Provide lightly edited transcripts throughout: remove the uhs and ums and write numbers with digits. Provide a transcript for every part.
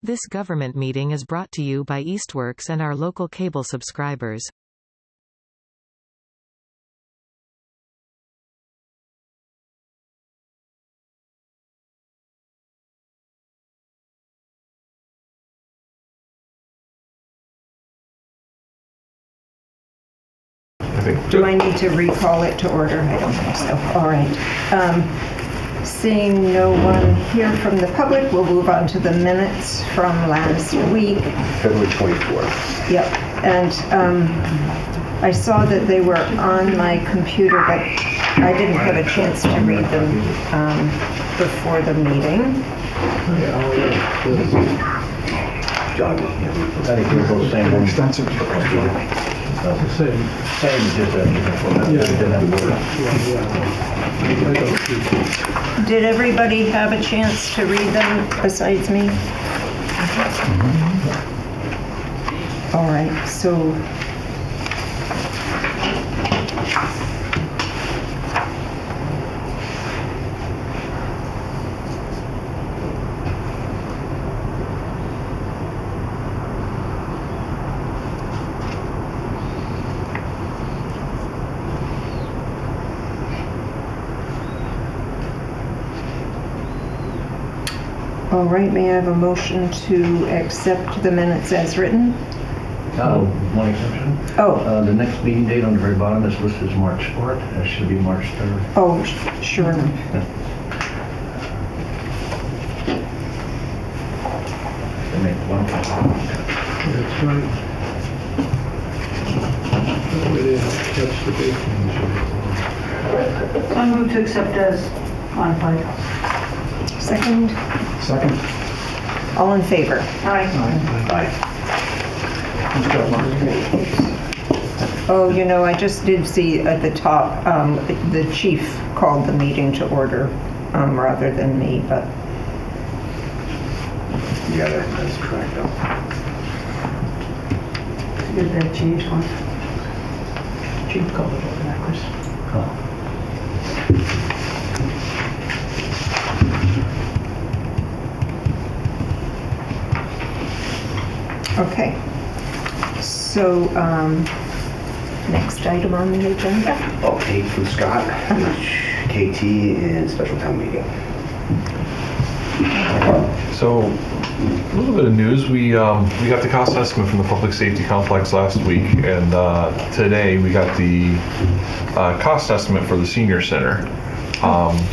This government meeting is brought to you by Eastworks and our local cable subscribers. Do I need to recall it to order? I don't think so. All right. Seeing no one here from the public, we'll move on to the minutes from last week. February 24th. Yep. And I saw that they were on my computer, but I didn't have a chance to read them before the meeting. John, I think they're both same one. Extensive. Same, just Did everybody have a chance to read them besides me? All right, so all right, may I have a motion to accept the minutes as written? One exception. Oh. The next meeting date on the very bottom is listed as March 4th. It should be March 3rd. Oh, sure enough. That's right. That's the big thing. I move to accept as modified. Second? Second. All in favor? Aye. Aye. Oh, you know, I just did see at the top, the chief called the meeting to order rather than me, but. Yeah, that's correct. Did that change one? Chief called it over backwards. Okay. So, next item on the agenda. Okay, from Scott, KT and special town meeting. So, a little bit of news. We got the cost estimate from the public safety complex last week, and today we got the cost estimate for the senior center.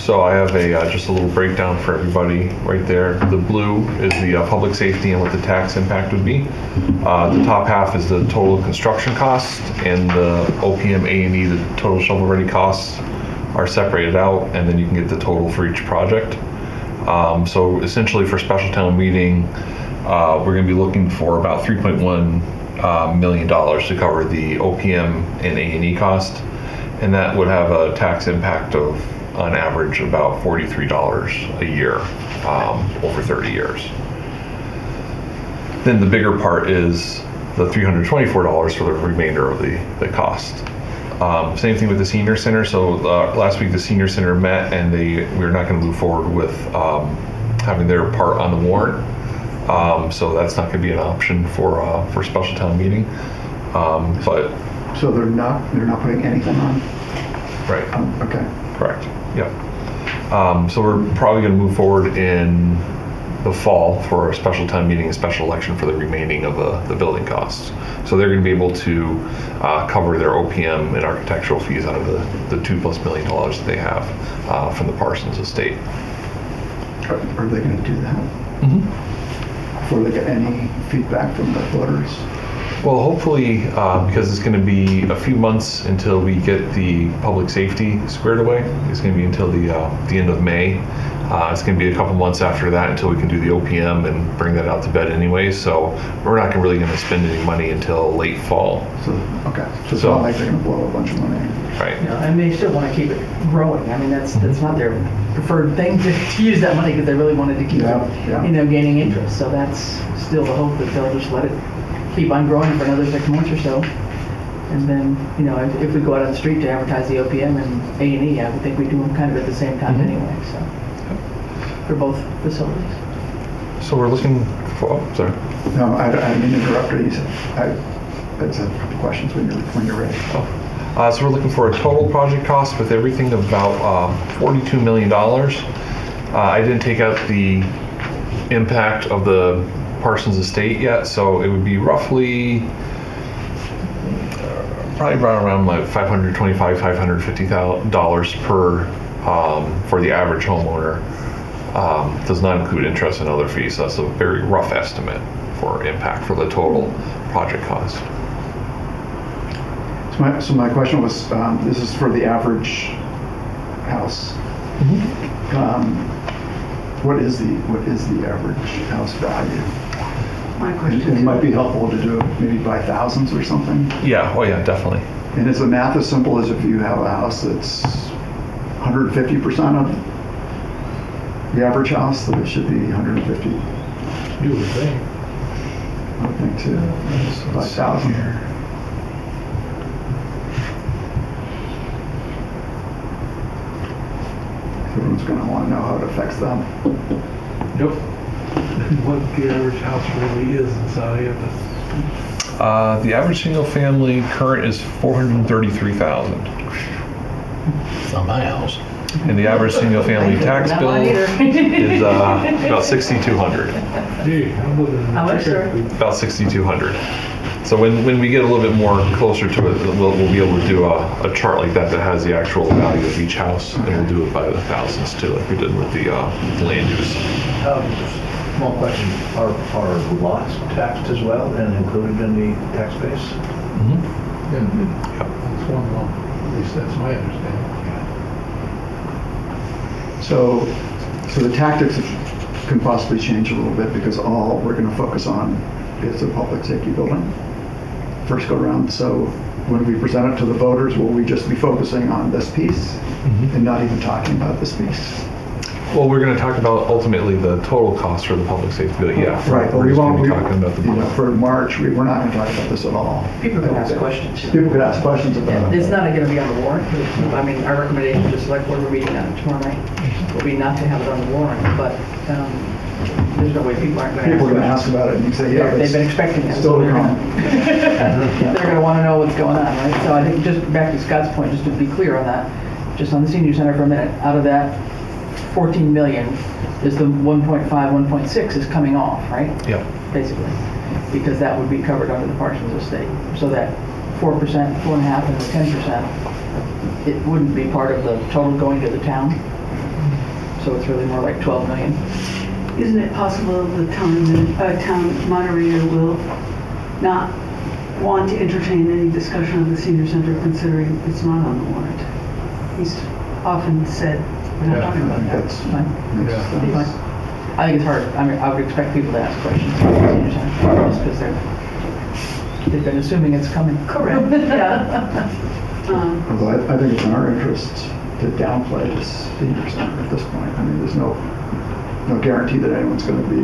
So I have just a little breakdown for everybody right there. The blue is the public safety and what the tax impact would be. The top half is the total construction cost, and the OPM A&E, the total shovel-ready costs, are separated out, and then you can get the total for each project. So essentially for special town meeting, we're going to be looking for about $3.1 million to cover the OPM and A&E cost, and that would have a tax impact of, on average, about $43 a year over 30 years. Then the bigger part is the $324 for the remainder of the cost. Same thing with the senior center. So last week the senior center met, and we're not going to move forward with having their part on the warrant. So that's not going to be an option for special town meeting. But So they're not putting anything on? right. Okay. Correct. Yep. So we're probably going to move forward in the fall for a special town meeting, a special election for the remaining of the building costs. So they're going to be able to cover their OPM and architectural fees out of the $2+ million that they have from the Parsons estate. Are they going to do that? Mm-hmm. Before they get any feedback from the voters? Well, hopefully, because it's going to be a few months until we get the public safety squared away. It's going to be until the end of May. It's going to be a couple months after that until we can do the OPM and bring that out to bed anyway. So we're not really going to spend any money until late fall. So, okay. So it's not like they're going to blow a bunch of money. Right. You know, and they still want to keep it growing. I mean, that's not their preferred thing to use that money, because they really wanted to keep it, gaining interest. So that's still the hope that they'll just let it keep on growing for another 6 months or so. And then, you know, if we go out on the street to advertise the OPM and A&E, I would think we do them kind of at the same time anyway, so, for both facilities. So we're looking Oh, sorry. No, I didn't mean to interrupt you. I just have a couple questions when you're ready. So we're looking for a total project cost with everything of about $42 million. I didn't take out the impact of the Parsons estate yet, so it would be roughly probably around like $525, $550,000 per for the average homeowner. Does not include interest and other fees. So that's a very rough estimate for impact for the total project cost. So my question was, this is for the average house. What is the average house value? My question It might be helpful to do it maybe by thousands or something. Yeah, oh yeah, definitely. And is the math as simple as if you have a house that's 150% of the average house, that it should be 150? You would think. I would think too. By 1,000. Everyone's going to want to know how it affects them. Yep. What the average house really is in Southampton. The average single family current is 433,000. It's not my house. And the average single family tax Not bill mine either. is about 6,200. Gee, I'm living in How a much, sir? chicken coop. About 6,200. So when we get a little bit more closer to it, we'll be able to do a chart like that that has the actual value of each house, and we'll do it by the thousands too, like we did with the land use. Small question, are lots taxed as well and included in the tax base? Yeah. It's one law. At least that's my understanding. So the tactics can possibly change a little bit because all we're going to focus on is the public safety building. First go around. So when we present it to the voters, will we just be focusing on this piece and not even talking about this piece? Well, we're going to talk about ultimately the total cost for the public safety bill. Yeah, Right. We're We just going won't. to be talking about the For March, we're not going to talk about this at all. People can ask questions. People could ask questions about it. It's not going to be on the warrant. I mean, our recommendation to the select board, we're meeting on it tomorrow night, will be not to have it on the warrant, but there's no way people aren't going to People are going to ask ask about it and you say, yeah, questions. They've been it's expecting it. still to come. They're going to want to know what's going on, right? So I think just back to Scott's point, just to be clear on that, just on the senior center for a minute, out of that 14 million is the 1.5, 1.6 is coming off, right? Yep. Basically, because that would be covered under the Parsons estate. So that 4%, 4.5, and the 10%, it wouldn't be part of the total going to the town. So it's really more like 12 million. Isn't it possible the town moderator will not want to entertain any discussion of the senior center considering it's not on the warrant? He's often said, we're not talking about that. That's Fine. fine. I think it's hard. I mean, I would expect people to ask questions about the senior center just because they've been assuming it's coming. Correct, yeah. Although I think it's in our interest to downplay this senior center at this point. I mean, there's no guarantee that anyone's going to be.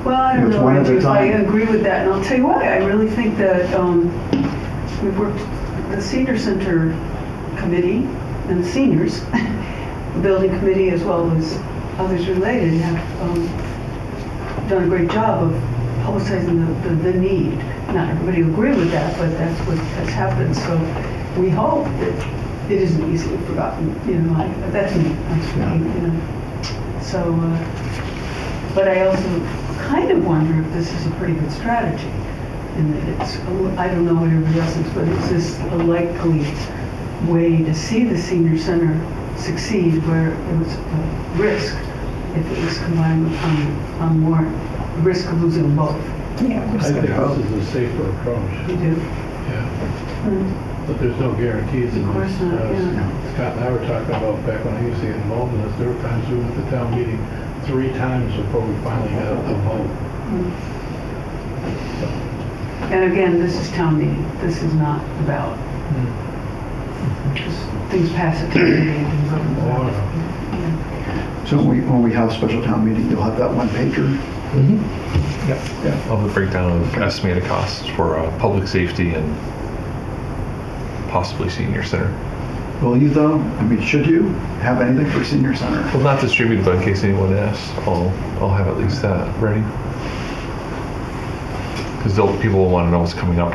Well, I don't It's know one at a if I time. agree with that, and I'll tell you why. I really think that we've worked, the senior center committee and the seniors, the building committee as well as others related have done a great job of publicizing the need. Not everybody will agree with that, but that's what has happened. So we hope that it isn't easily forgotten. You know, that's me. I'm speaking, you know. So, but I also kind of wonder if this is a pretty good strategy. In that it's, I don't know what everybody else thinks, but is this a likely way to see the senior center succeed where it was a risk if it was combined with on warrant, risk of losing them both? Yeah, I think this is a safer approach. You do? Yeah. But there's no guarantees in Of course this. not, yeah. Scott and I were talking about back when I used to get involved in this, there were times we went to town meeting 3 times before we finally got a vote. And again, this is town meeting. This is not about, just things pass at town meeting and vote. Oh, So when we have special town meeting, you'll have that one pager. Yep. I'll have a breakdown of estimated costs for public safety and possibly senior center. Will you though? I mean, should you have anything for senior center? Well, not distributed, but in case anyone asks, I'll have at least that ready. Because people will want to know what's coming up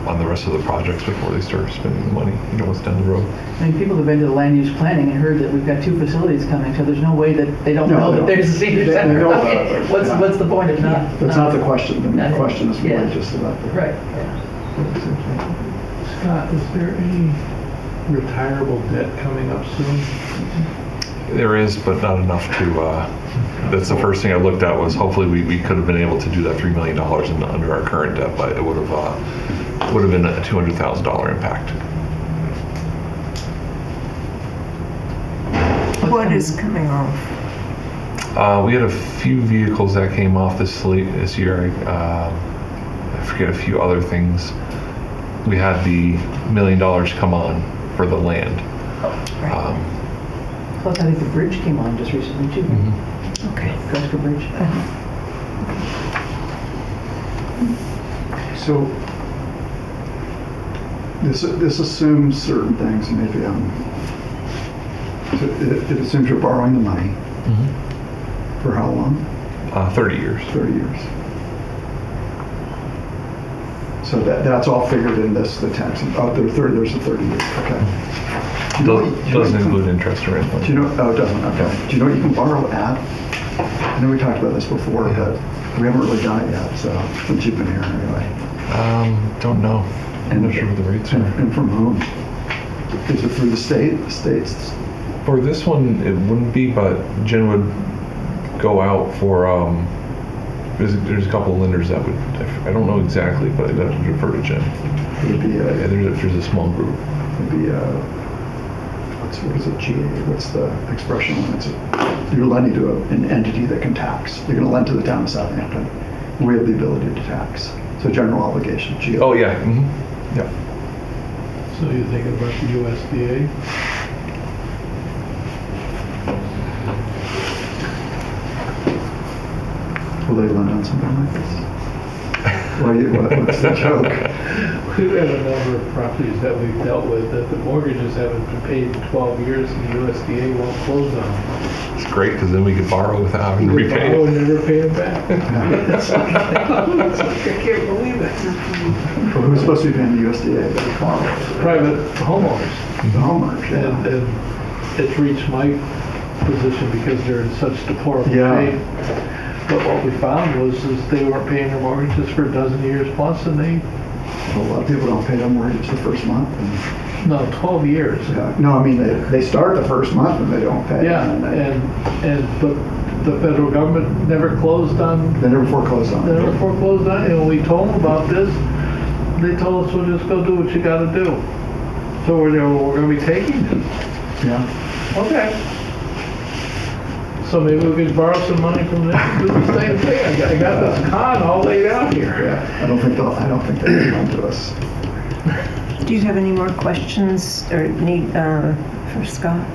on the rest of the projects before they start spending the money, what's down the road. I mean, people have been to the land use planning and heard that we've got 2 facilities coming, so there's no way that they don't know that there's a senior center. know I mean, about it, what's yeah. what's the point of not? That's not the question. The question is really Yeah. just about the. Right. Scott, is there any retirable debt coming up soon? There is, but not enough to, that's the first thing I looked at was hopefully we could have been able to do that $3 million under our current debt, but it would have been a $200,000 impact. What is coming off? We had a few vehicles that came off this year. I forget a few other things. We had the $1 million come on for the land. Plus, I think the bridge came on just recently too. Okay. Gosper Bridge. So this assumes certain things. Maybe it assumes you're borrowing the money. For how long? 30 years. 30 years. So that's all figured in the tax. There's a 30 years. Okay. Doesn't include interest or anything. Do you know? Oh, it doesn't. Okay. Do you know what you can borrow at? I know we talked about this before, but we haven't really done it yet. So since you've been here anyway. Don't know. I'm not sure what the rates are. And from whom? Is it through the state? The states? For this one, it wouldn't be, but Jen would go out for, there's a couple of lenders that would, I don't know exactly, but I'd have to defer to Jen. It would be Yeah, there's a small group. It'd be what is it? GA? What's the expression when you're lending to an entity that can tax? You're going to lend to the town of Southampton. We have the ability to tax. So general obligation. GA. Oh yeah. Yeah. So you're thinking about the USDA? Will they lend on something like this? What's the joke? We've had a number of properties that we've dealt with that the mortgages haven't been paid in 12 years and the USDA won't close on them. It's great because then we could borrow without having to repay Borrow it. and never pay them back. It's like, I can't believe it. Well, who's supposed to be paying the USDA? Private homeowners. The homeowners. Yeah. And it's reached my position because they're in such deplorable Yeah. shape. But what we found was they weren't paying their mortgages for a dozen years plus, and A lot of people don't pay their mortgage the first month. And, 12 years. no, I mean they start the first month and they don't pay. Yeah, but the federal government never closed on. They never foreclosed on They it. never foreclosed on it. And when we told them about this, they told us, "Well, just go do what you got to do." So we're going to be taking it. Yeah. Okay. So maybe we could borrow some money from them and do the same thing. I got this con all laid out here. Yeah. I don't think they'll come to us. Do you have any more questions or need for Scott?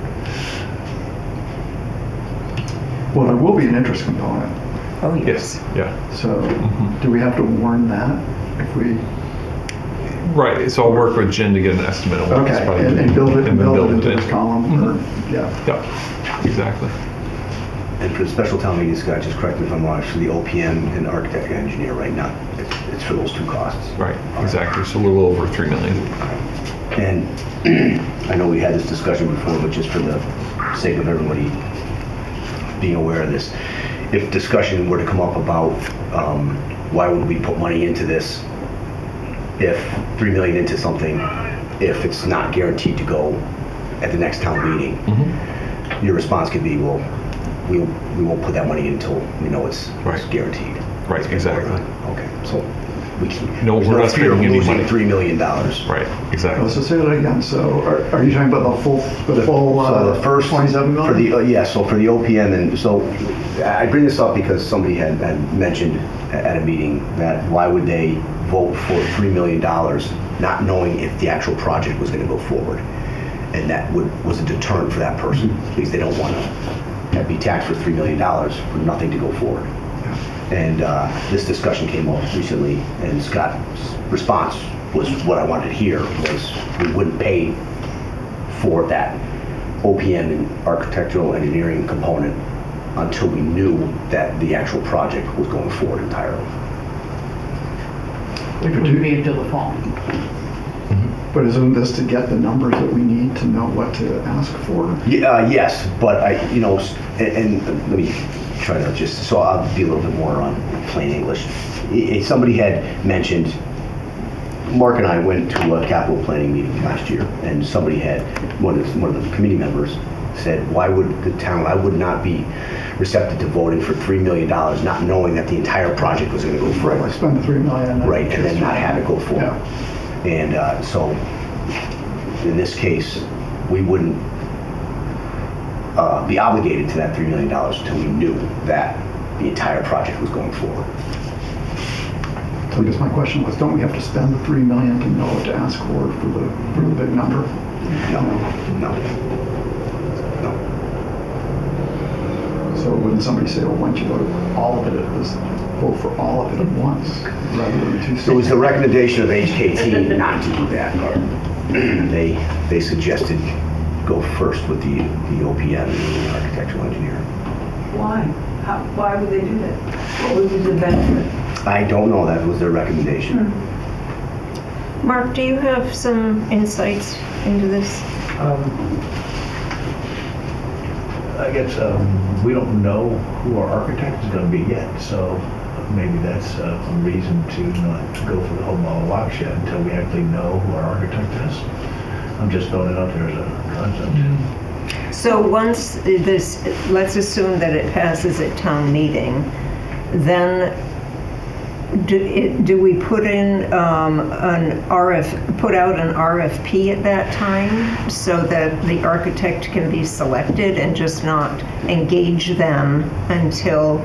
Well, there will be an interest component. Oh, yes. Yeah. So do we have to warn that if we? Right. So I'll work with Jen to get an estimate of what it's Okay, probably and build it and then build into it this column. Or, yeah. Yeah. Exactly. And for the special town meeting, Scott, just correct me if I'm wrong, for the OPM and architect and engineer right now, it's for those 2 costs. Right. Exactly. So a little over $3 million. And I know we had this discussion before, but just for the sake of everybody being aware of this, if discussion were to come up about why would we put money into this, if $3 million into something, if it's not guaranteed to go at the next town meeting, your response could be, well, we won't put that money in until we know it's guaranteed. Right. Exactly. Okay. So we're not spending any losing money. $3 million. Right. Exactly. So say that again. So are you talking about the full So the first 27 million? for the so for the OPM, and so I bring this up because somebody had mentioned at a meeting that why would they vote for $3 million, not knowing if the actual project was going to go forward, and that was a deterrent for that person because they don't want to be taxed for $3 million for nothing to go forward. And this discussion came up recently, and Scott's response was what I wanted to hear was we wouldn't pay for that OPM and architectural engineering component until we knew that the actual project was going forward entirely. Which would be until the fall. But isn't this to get the numbers that we need to know what to ask for? Yeah, yes, but and let me try to so I'll be a little bit more on plain English. Somebody had mentioned, Mark and I went to a capital planning meeting last year, and somebody had, one of the committee members said, why would the town, I would not be receptive to voting for $3 million, not knowing that the entire project was going to go forward. Right, spend the $3 million. Right, and then not have it go forward. Yeah. And so, in this case, we wouldn't be obligated to that $3 million until we knew that the entire project was going forward. So I guess my question was, don't we have to spend the $3 million to know what to ask for the big number? No. So wouldn't somebody say, well, why don't you vote vote for all of it at once rather than two So it was the stages? recommendation of HKT not to do that. They suggested go first with the OPM and the architectural engineer. Why? Why would they do that? What would be the benefit? I don't know, that was their recommendation. Mark, do you have some insights into this? I guess we don't know who our architect is going to be yet, so maybe that's a reason to not go for the whole model watershed until we actually know who our architect is. I'm just throwing it out there as a concept. So once this, let's assume that it passes at town meeting, then do we put in put out an RFP at that time so that the architect can be selected and just not engage them until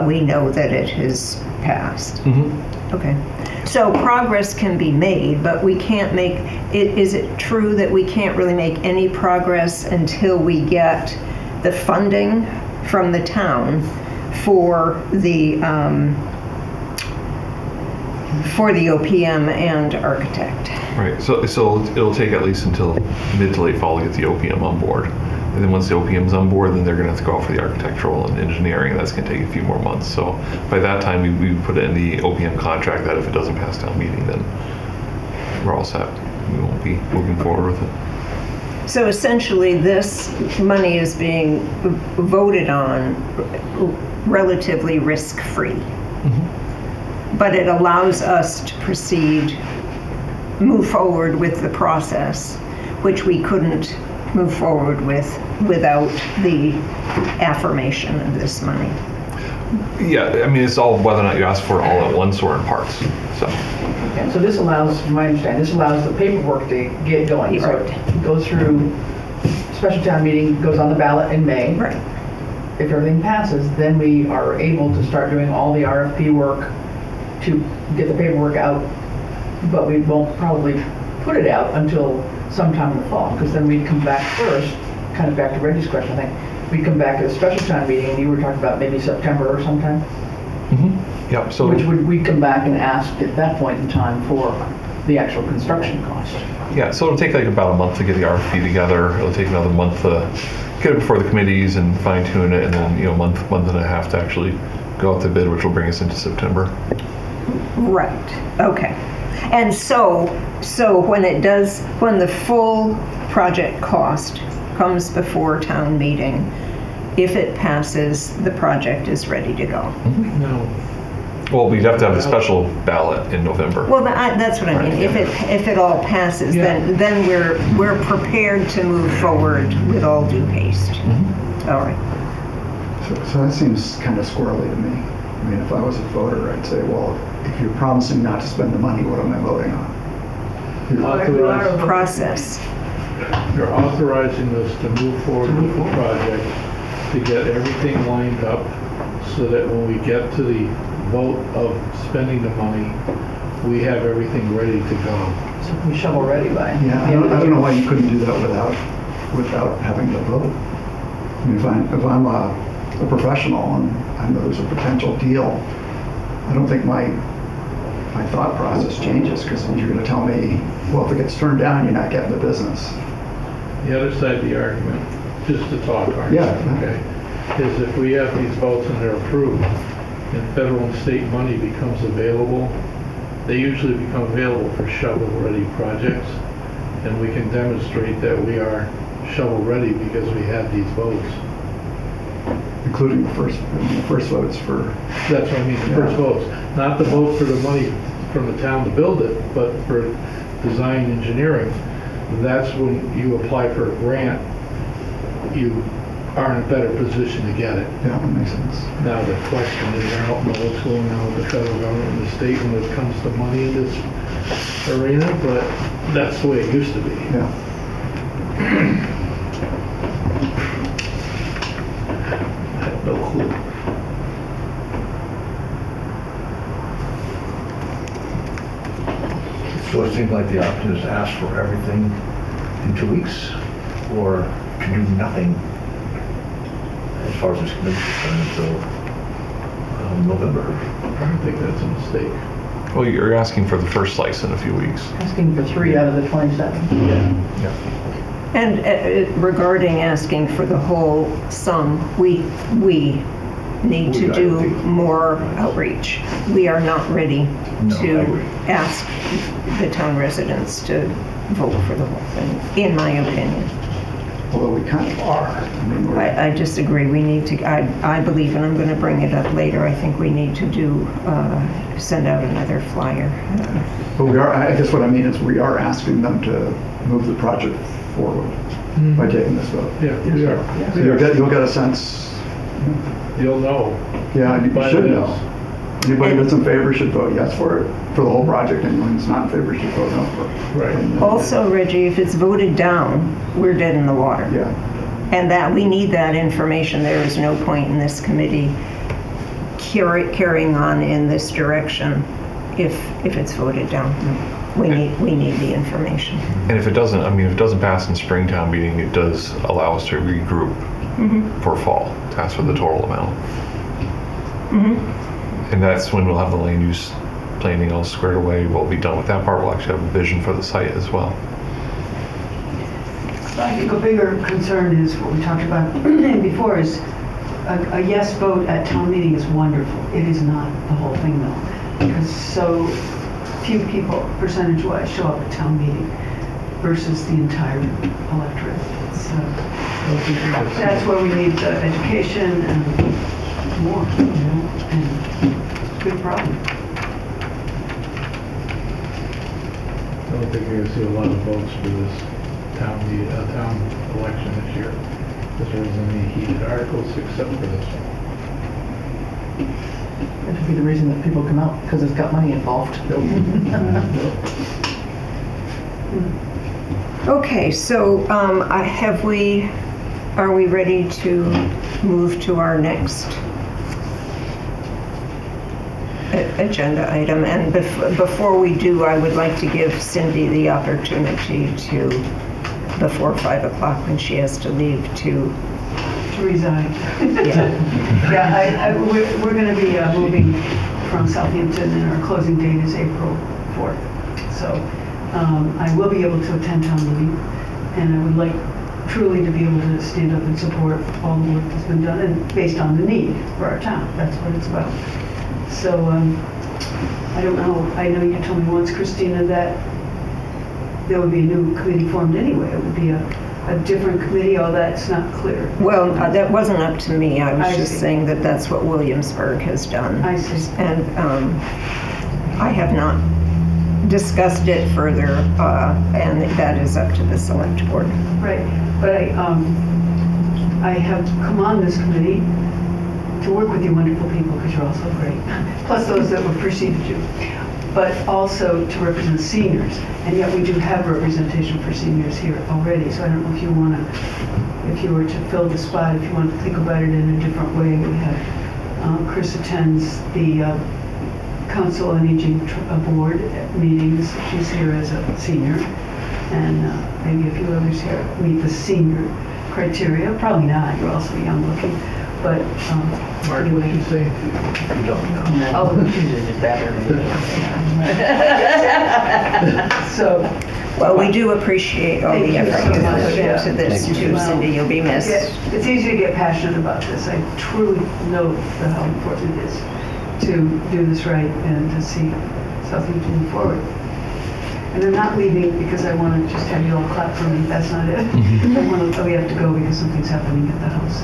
we know that it has passed? Mm-hmm. Okay. So progress can be made, but we can't make, is it true that we can't really make any progress until we get the funding from the town for the OPM and architect? Right, so it'll take at least until mid to late fall to get the OPM on board. And then once the OPM's on board, then they're gonna have to go out for the architectural and engineering, and that's gonna take a few more months. So by that time, we put it in the OPM contract that if it doesn't pass town meeting, then we're all set. We won't be moving forward with it. So essentially, this money is being voted on relatively risk-free. Mm-hmm. But it allows us to proceed, move forward with the process, which we couldn't move forward with without the affirmation of this money. Yeah, I mean, it's all whether or not you ask for it all at once or in parts, so. Okay, so this allows, from my understanding, this allows the paperwork to get going. So it goes through special town meeting, goes on the ballot in May. Right. If everything passes, then we are able to start doing all the RFP work to get the paperwork out, but we won't probably put it out until sometime in the fall, because then we'd come back first, kind of back to Reggie's question, I think. We'd come back at a special town meeting, and you were talking about maybe September or sometime? Mm-hmm. Yep, so. Which would we come back and ask at that point in time for the actual construction cost? Yeah, so it'll take like about a month to get the RFP together. It'll take another month to get it before the committees and fine tune it, and then, month and a half to actually go out to bid, which will bring us into September. Right, okay. And so when the full project cost comes before town meeting, if it passes, the project is ready to go. No. Well, we'd have to have a special ballot in November. Well, that's what I mean. If it all passes, then we're prepared to move forward with all due haste. Mm-hmm. All right. So that seems kind of squirrely to me. I mean, if I was a voter, I'd say, well, if you're promising not to spend the money, what am I voting on? Process. You're authorizing us to move forward with the project, to get everything lined up, so that when we get to the vote of spending the money, we have everything ready to go. So we shovel ready by. Yeah, I don't know why you couldn't do that without having to vote. I mean, if I'm a professional and I know there's a potential deal, I don't think my thought process changes, because you're going to tell me, well, if it gets turned down, you're not getting the business. The other side of the argument, just to talk, aren't you? Yeah. Okay, is if we have these votes and they're approved, and federal and state money becomes available, they usually become available for shovel-ready projects, and we can demonstrate that we are shovel-ready because we had these votes. Including the first votes for, That's what I mean, the first votes. Not the vote for the money from the town to build it, but for design engineering. That's when you apply for a grant, you are in a better position to get it. yeah, that makes sense. Now, the question is, I don't know what's going on with the federal government and the state when it comes to money in this arena, but that's the way it used to be. Yeah. I have no clue. So it seems like the option is to ask for everything in 2 weeks, or to do nothing as far as this committee is concerned until November. I don't think that's a mistake. Well, you're asking for the first slice in a few weeks. Asking for 3 out of the 27. Yeah. And regarding asking for the whole sum, we need to do more outreach. We are not ready No, I to agree. ask the town residents to vote for the whole thing, in my opinion. Although we kind of are. I mean, I disagree. We need to, I believe, and I'm going to bring it up later, I think we need to send out another flyer. but we are, I guess what I mean is we are asking them to move the project forward by taking this vote. Yeah, we are. So you'll get a sense, You'll know. yeah, you By should this. know. Anybody that's in favor should vote yes for it, for the whole project. Anyone who's not in favor should vote no for it. Right. Also, Reggie, if it's voted down, we're dead in the water. Yeah. And that, we need that information. There is no point in this committee carrying on in this direction if it's voted down. We need the information. And if it doesn't, I mean, if it doesn't pass in Springtown meeting, it does allow us to regroup for fall, to ask for the total amount. And that's when we'll have the land use planning all squared away. We'll be done with that part. We'll actually have a vision for the site as well. I think a bigger concern is what we talked about before is a yes vote at town meeting is wonderful. It is not the whole thing though, because so few people percentage-wise show up at town meeting versus the entire electorate. So that's where we need the education and more, and good problem. I don't think you're gonna see a lot of votes for this town election this year, because there isn't any heated articles except for this one. That should be the reason that people come out, because it's got money involved. Okay, so are we ready to move to our next agenda item? And before we do, I would like to give Cindy the opportunity to, before 5 o'clock when she has to leave, to Resign. yeah. Yeah, we're going to be moving from Southampton, and our closing date is April 4th. So I will be able to attend town meeting, and I would like truly to be able to stand up and support all the work that's been done, and based on the need for our town. That's what it's about. So I don't know. I know you told me once, Christina, that there would be a new committee formed anyway. It would be a different committee. Oh, that's not clear. Well, that wasn't up to me. I was just see. saying that that's what Williamsburg has done. I see. And I have not discussed it further, and that is up to the select board. Right, but I have come on this committee to work with you wonderful people, because you're all so great, plus those that have preceded you, but also to represent seniors, and yet we do have representation for seniors here already, so I don't know if you want to, if you were to fill the spot, if you want to think about it in a different way. We have, Chris attends the Council on Aging Board meetings. She's here as a senior, and maybe a few others here meet the senior criteria. Probably not, you're also young looking. But Mark, what did anyway. you say? You don't know. Oh, she's just better. So, Well, we do appreciate all Thank the you effort so you much, put yeah. into this Thank you. too, Cindy. You'll be missed. it's easy to get passionate about this. I truly know how important it is to do this right and to see Southampton move forward. And I'm not leaving because I want to just have you all clap for me. That's not it. We have to go because something's happening at the house.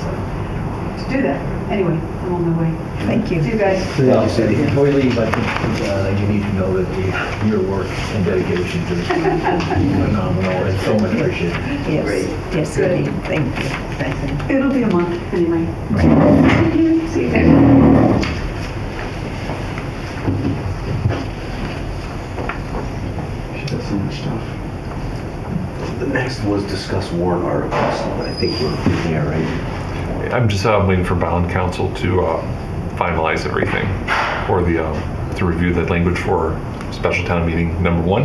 So, to do that. Anyway, I'm on my way. Thank you. See you guys. Well, before you leave, I think you need to know that your work and dedication to this is phenomenal and so much appreciated. Yes, yes, indeed. Thank you. Thank you. It'll be a month anyway. Thank you. See you guys. She does so much stuff. The next was discuss warrant articles. I think we're there, right? I'm just waiting for bond counsel to finalize everything, or to review the language for special town meeting number 1,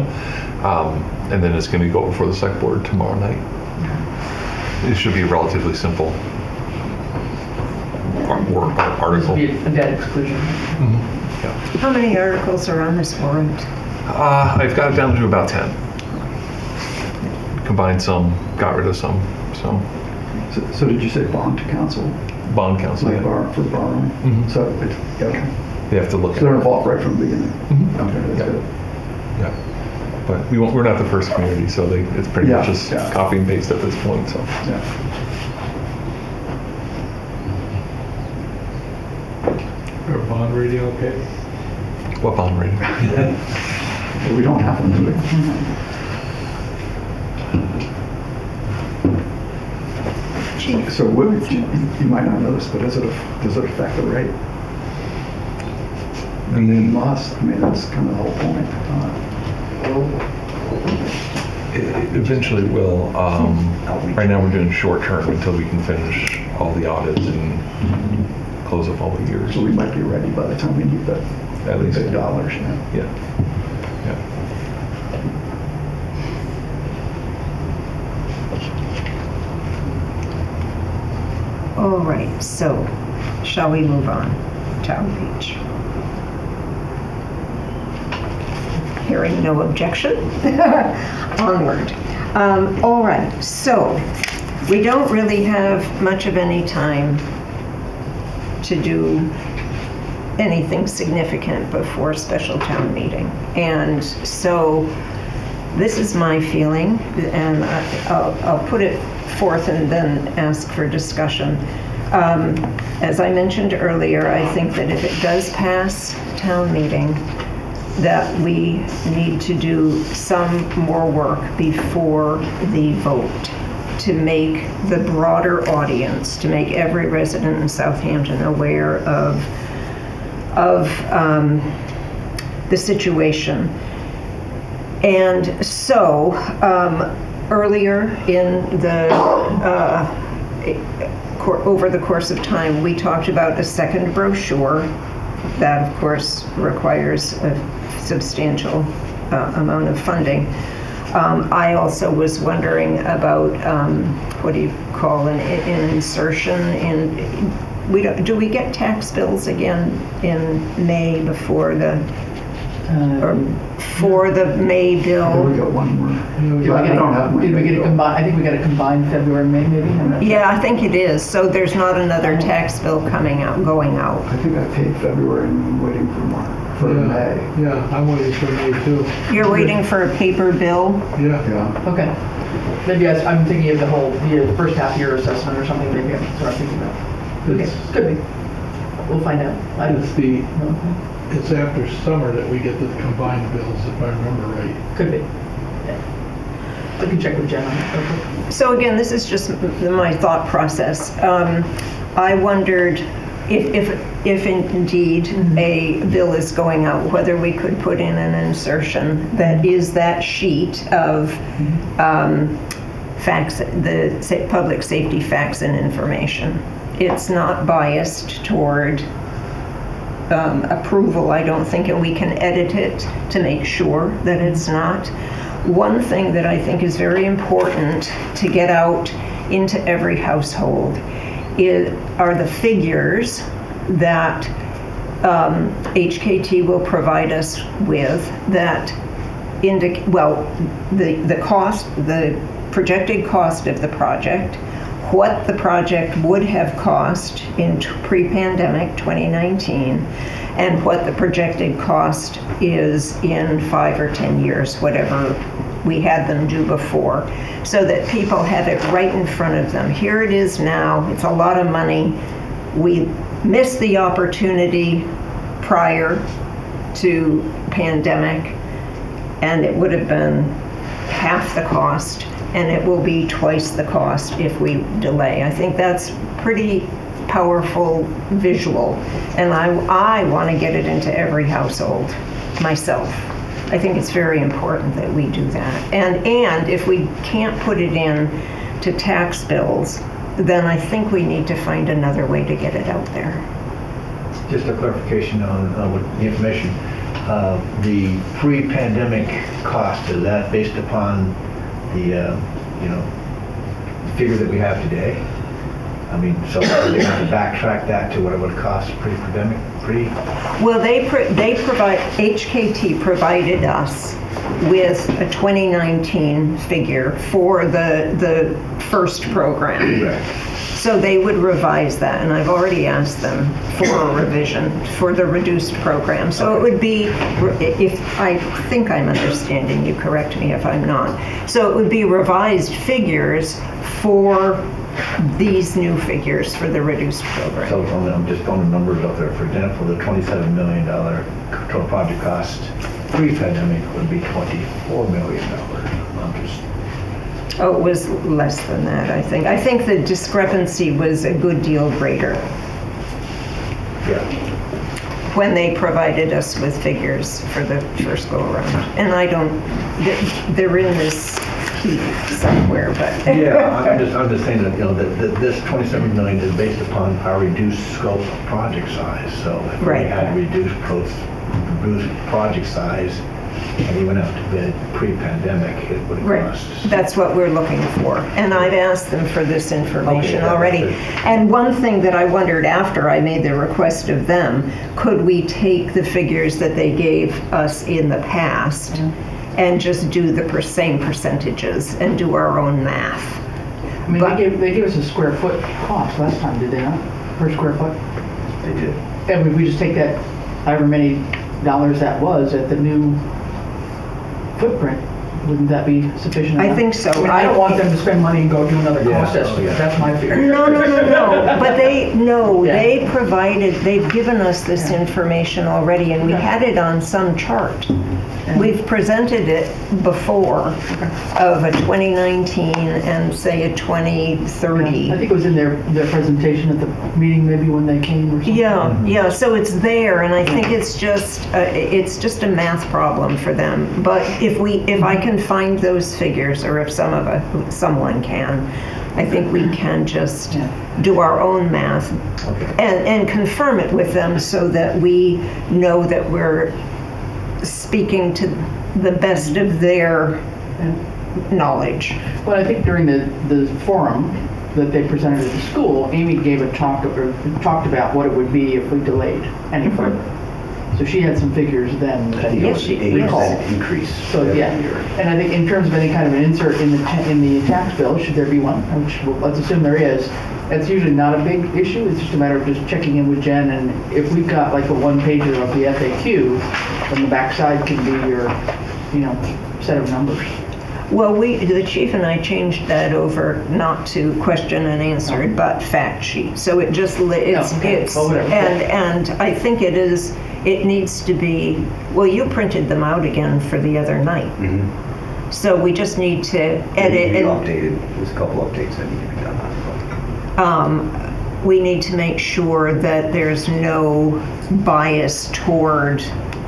and then it's going to go before the select board tomorrow night. It should be a relatively simple warrant This article. would be a debt exclusion. How many articles are on this warrant? I've got it down to about 10. Combined some, got rid of some. So So did you say bond to council? bond counsel, Like yeah. for borrowing? Mhm. So it's, okay. They have to look So at they're it. involved right from the beginning? Mhm. Okay, that's Yeah. good. Yeah. But we're not the first community, so it's pretty Yeah, much just yeah. copy and paste at this point. So Yeah. Our bond rating okay? what bond rating? But we don't have them, do we? Chief. So you might not know this, but does it affect the rate? And it must, I mean, that's kind of the whole point. It eventually will. Right now we're doing short term until we can finish all the audits and close up all the years. So we might be ready by the time we need the At least. big dollars, yeah. Yeah. Yeah. All right, so shall we move on? Town Beach. Hearing no objection, onward. All right, so we don't really have much of any time to do anything significant before special town meeting. And so this is my feeling, and I'll put it forth and then ask for discussion. As I mentioned earlier, I think that if it does pass town meeting, that we need to do some more work before the vote to make the broader audience, to make every resident in Southampton aware of the situation. And so, earlier in the, over the course of time, we talked about a second brochure. That, of course, requires a substantial amount of funding. I also was wondering about, what do you call an insertion in, do we get tax bills again in May before the, or for the May We bill? got one more. Did I don't have my. we get a combined, I think we got a combined February, May maybe? I'm not sure. Yeah, I think it is. So there's not another tax bill coming out, going out. I think I paid February and I'm waiting for March, for May. Yeah, I'm waiting for May too. You're waiting for a paper bill? Yeah. Yeah. Okay. Maybe I'm thinking of the first half year assessment or something, maybe that's what I'm thinking about. Okay, It's- could be. We'll find out. It's after summer that we get the combined bills, if I remember right. Could be. Yeah. I can check with Jen on that. Okay. So again, this is just my thought process. I wondered if indeed a bill is going out, whether we could put in an insertion that is that sheet of facts, the public safety facts and information. It's not biased toward approval, I don't think, and we can edit it to make sure that it's not. One thing that I think is very important to get out into every household are the figures that HKT will provide us with that indicate, well, the cost, the projected cost of the project, what the project would have cost in pre-pandemic 2019, and what the projected cost is in 5 or 10 years, whatever we had them do before, so that people have it right in front of them. Here it is now. It's a lot of money. We missed the opportunity prior to pandemic, and it would have been half the cost, and it will be twice the cost if we delay. I think that's pretty powerful visual, and I want to get it into every household myself. I think it's very important that we do that. And if we can't put it in to tax bills, then I think we need to find another way to get it out there. Just a clarification on what the information. The pre-pandemic cost, is that based upon the figure that we have today? I mean, so are they going to backtrack that to what it would cost pre-pandemic? Well, they provide, HKT provided us with a 2019 figure for the first program. Right. So they would revise that, and I've already asked them for a revision for the reduced program. So it would be, if I think I'm understanding you, correct me if I'm not. So it would be revised figures for these new figures for the reduced program. So I'm just throwing the numbers out there. For example, the $27 million total project cost pre-pandemic would be $24 million. I'm just... Oh, it was less than that, I think. I think the discrepancy was a good deal greater. Yeah. When they provided us with figures for the first go around. And I don't, they're in this heap somewhere, but. Yeah, I'm just saying that, that this $27 million is based upon our reduced scope of project size. So if we had reduced project size, and we went out to bid pre-pandemic, it would have cost. That's what we're looking for. And I've asked them for this information already. And one thing that I wondered after I made the request of them, could we take the figures that they gave us in the past and just do the same percentages and do our own math? I mean, they gave us a square foot cost last time, did they not? Per square foot? They did. And if we just take that, however many dollars that was at the new footprint, wouldn't that be sufficient enough? I think so. I mean, I don't want them to spend money and go do another cost estimate. Yeah. That's my fear. No. But they provided, they've given us this information already, and we had it on some chart. We've presented it before of a 2019 and say a 2030. I think it was in their presentation at the meeting, maybe when they came or something. Yeah, so it's there, and I think it's just a math problem for them. But if I can find those figures, or if someone can, I think we can just do our own math and confirm it with them so that we know that we're speaking to the best of their knowledge. But I think during the forum that they presented at the school, Amy gave a talk talked about what it would be if we delayed any further. So she had some figures then that Yes, she did. Increase. So and I think in terms of any kind of an insert in the tax bill, should there be one, which let's assume there is, that's usually not a big issue. It's just a matter of just checking in with Jen, and if we've got like a one-pager of the FAQ, then the backside can be your, set of numbers. Well, the chief and I changed that over not to question and answered, but fact sheet. So it just and I think it needs to be. Well, you printed them out again for the other night. Mm-hmm. So we just need to edit and updated. There's a couple updates that need to be done. We need to make sure that there's no bias toward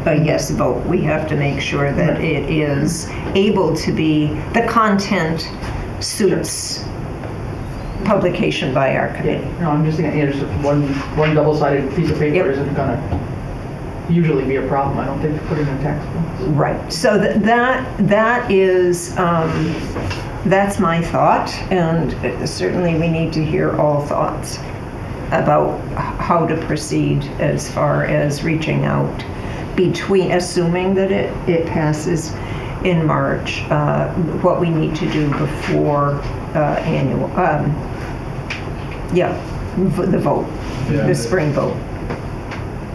a yes vote. We have to make sure that it is able to be, the content suits publication by our committee. No, I'm just thinking, just one double-sided piece of paper isn't going to usually be a problem. I don't think to put in a tax bill. Right. So that is that's my thought, and certainly we need to hear all thoughts. about how to proceed as far as reaching out assuming that it passes in March, what we need to do before annual, the vote, Yeah. the spring vote.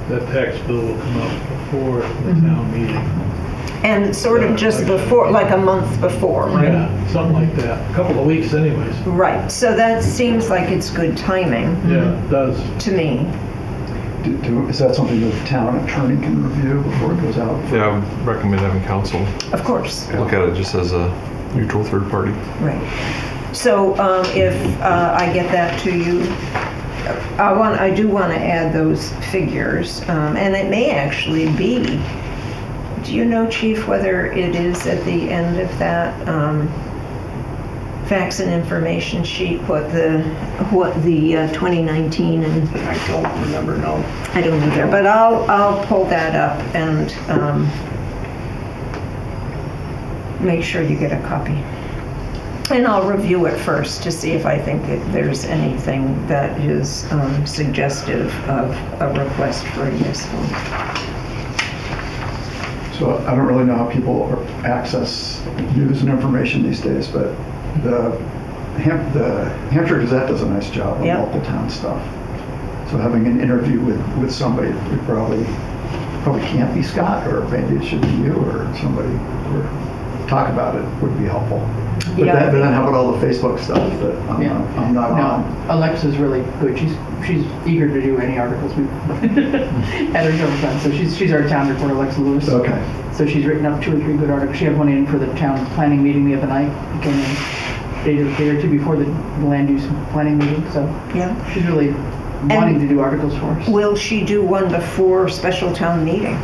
That tax bill will come up before the town meeting. And sort of just before, like a month before, right? Yeah, something like that. A couple of weeks anyways. Right, so that seems like it's good timing Yeah, it does. to me. Is that something that the town attorney can review before it goes out? Yeah, I would recommend having counsel Of course, look at it just as a neutral third party. right. So if I get that to you, I do want to add those figures, and it may actually be, do you know, Chief, whether it is at the end of that facts and information sheet, what the 2019 and I don't remember, no. I don't either, but I'll pull that up and make sure you get a copy. And I'll review it first to see if I think that there's anything that is suggestive of a request for a yes vote. So I don't really know how people access news and information these days, but the Hampshire Gazette does a nice job on Yep. local town stuff. So having an interview with somebody, it probably can't be Scott, or maybe it should be you or somebody, or talk about it would be helpful. But Yeah. then how about all the Facebook stuff that I'm not on? No, Alexa's really good. She's eager to do any articles. We've had her several times. So she's our town reporter, Alexa Lewis. Okay. So she's written up 2 or 3 good articles. She had one in for the town planning meeting the other night. It came in a day or 2 before the land use planning meeting. So Yeah. she's really wanting to do articles for us. Will she do one before special town meeting?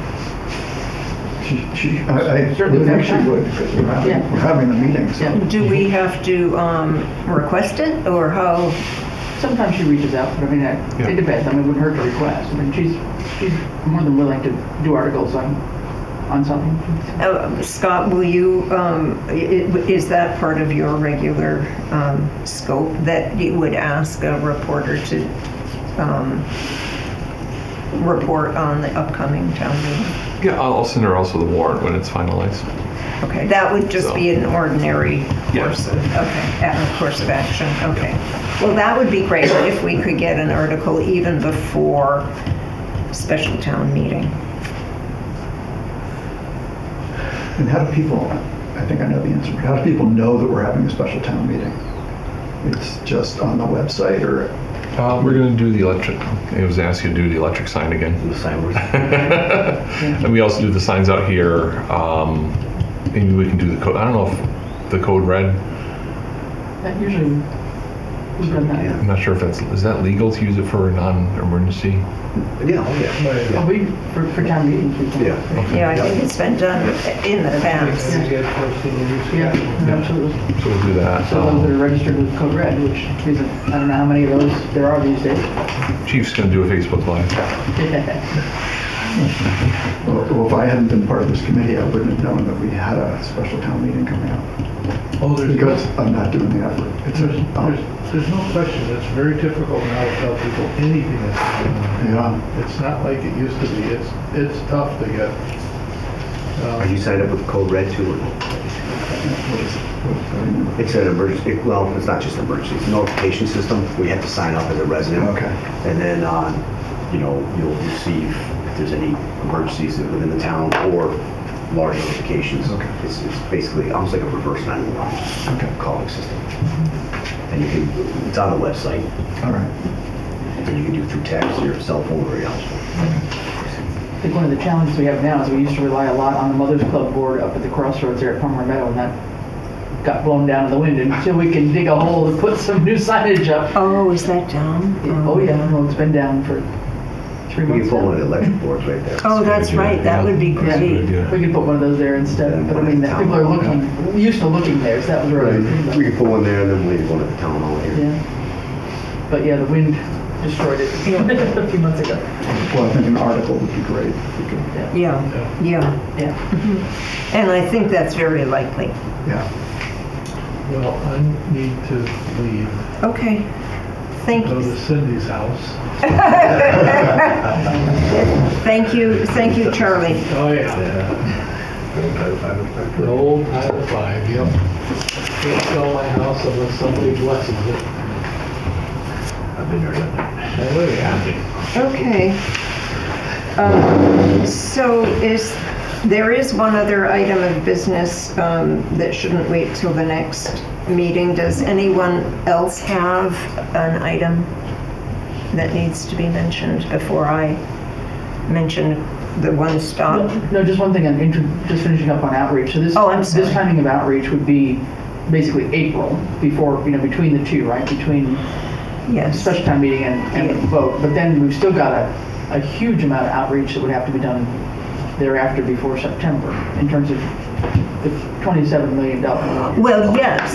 I Certainly really think next time. she would, because we're Yeah. having the meeting, so. Yeah. Do we have to request it, or how? Sometimes she reaches out, but I mean, it depends. I mean, it wouldn't hurt to request. I mean, she's more than willing to do articles on something. Scott, will you, is that part of your regular scope, that you would ask a reporter to report on the upcoming town meeting? Yeah, I'll send her also the warrant when it's finalized. Okay, that would just be an ordinary Yeah. course of action, okay. Well, that would be great if we could get an article even before special town meeting. And how do people, I think I know the answer, but how do people know that we're having a special town meeting? It's just on the website, or? We're going to do the electric, I was asking you to do the electric sign again. The sign was. And we also do the signs out here. Maybe we can do the code. I don't know if the code red. That usually we've done that. I'm not sure if is that legal to use it for a non-emergency? Yeah, oh, yeah. Oh, we for town meetings we can. Yeah. Yeah, I think it's been done in the past. Yeah, absolutely. So we'll do that. So those that are registered with Code Red, which is, I don't know how many of those there are these days. Chief's going to do a Facebook Live. Well, if I hadn't been part of this committee, I wouldn't have known that we had a special town meeting coming up. Oh, Because I'm not doing the effort. there's no question. It's very difficult now to tell people anything that's going on. Yeah. It's not like it used to be. It's tough to get. Are you signed up with Code Red too? What is it? It's an emergency, well, it's not just an emergency, it's a notification system. We have to sign up as a resident. Okay. And then, you'll receive if there's any emergencies within the town or large notifications. Okay. It's basically almost like a reverse 911 calling system. And it's on the website, All right. and you can do it through text, your cell phone, very helpful. I think one of the challenges we have now is we used to rely a lot on the Mothers Club board up at the crossroads there at Palmer Meadow, and that got blown down in the wind. Until we can dig a hole to put some new signage up. Oh, is that down? Oh yeah, well, it's been down for 3 You months can put one now. of the electric boards right there. Oh, that's right, that would be Yeah, great. we could put one of those there instead, but I mean, people are looking, used to looking there, so that was Right. really. We can put one there and then leave one at the town hall here. Yeah. But yeah, the wind destroyed it a few months ago. Well, I think an article would be great if we could. Yeah, yeah. Yeah. And I think that's very likely. Yeah. Well, I need to leave. Okay. thank Go you. to Cindy's house. Thank you, Charlie. Oh, yeah. The old Title 5, yep. Can't sell my house unless somebody blesses it. I've been there, done that. Oh, yeah. Okay. So there is one other item of business that shouldn't wait till the next meeting. Does anyone else have an item that needs to be mentioned before I mention the one stop? No, just one thing, just finishing up on outreach. So this, Oh, I'm sorry. this timing of outreach would be basically April, before, between the two, right? Between Yes. special town meeting and the vote. But then we've still got a huge amount of outreach that would have to be done thereafter before September, in terms of the $27 million. Well, yes,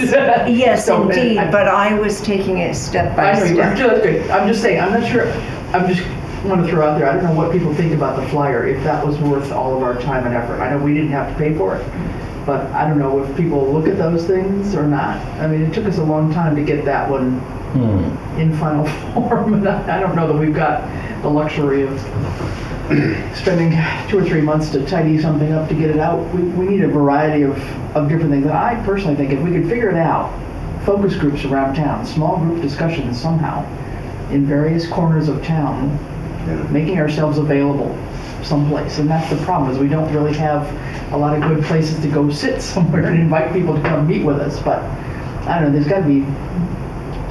yes, So, indeed, but I was taking it step by I know you were. step. That's great. I'm just saying, I'm not sure, I'm just want to throw out there, I don't know what people think about the flyer, if that was worth all of our time and effort. I know we didn't have to pay for it, but I don't know if people look at those things or not. I mean, it took us a long time to get that one in final form, and I don't know that we've got the luxury of spending 2 or 3 months to tidy something up to get it out. We need a variety of different things. And I personally think if we could figure it out, focus groups around town, small group discussions somehow in various corners of town, making ourselves available someplace. And that's the problem, is we don't really have a lot of good places to go sit somewhere and invite people to come meet with us. But I don't know, there's got to be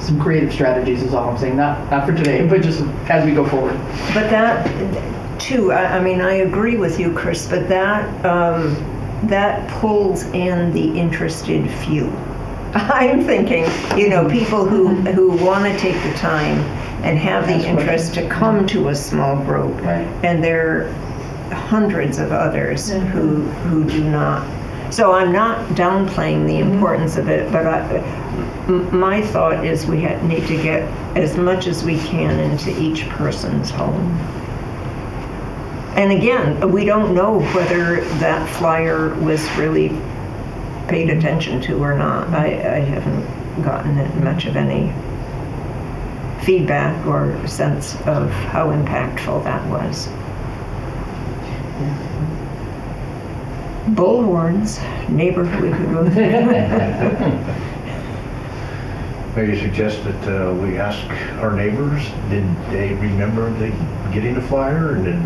some creative strategies is all I'm saying. Not for today, but just as we go forward. But that, too, I mean, I agree with you, Chris, but that pulls in the interested few. I'm thinking, people who want to take the time and have the interest to come to a small group. Right. And there are hundreds of others who do not. So I'm not downplaying the importance of it, but my thought is we need to get as much as we can into each person's home. And again, we don't know whether that flyer was really paid attention to or not. I haven't gotten much of any feedback or sense of how impactful that was. Bullhorns, neighborhood we could go through. Maybe suggest that we ask our neighbors, did they remember getting the flyer and then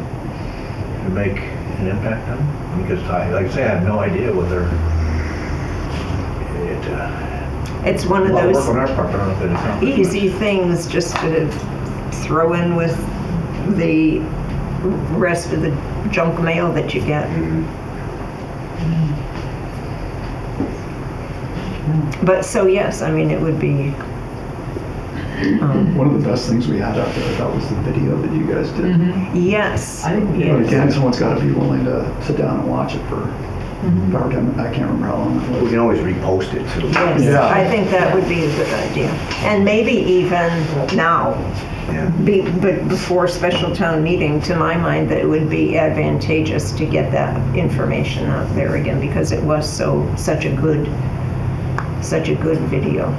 to make an impact on them? Because like I say, I have no idea whether It's one of a lot of those work on our part, but I don't know if it accomplished easy things just to throw in with the rest of the junk mail that you get. But so yes, I mean, it would be. One of the best things we had out there, that was the video that you guys did. Yes. I think But yes. again, someone's got to be willing to sit down and watch it for however time. I can't remember how long it We was. can always repost it too. Yes, Yeah. I think that would be a good idea. And maybe even now, Yeah. but before special town meeting, to my mind, that it would be advantageous to get that information out there again, because it was such a good video.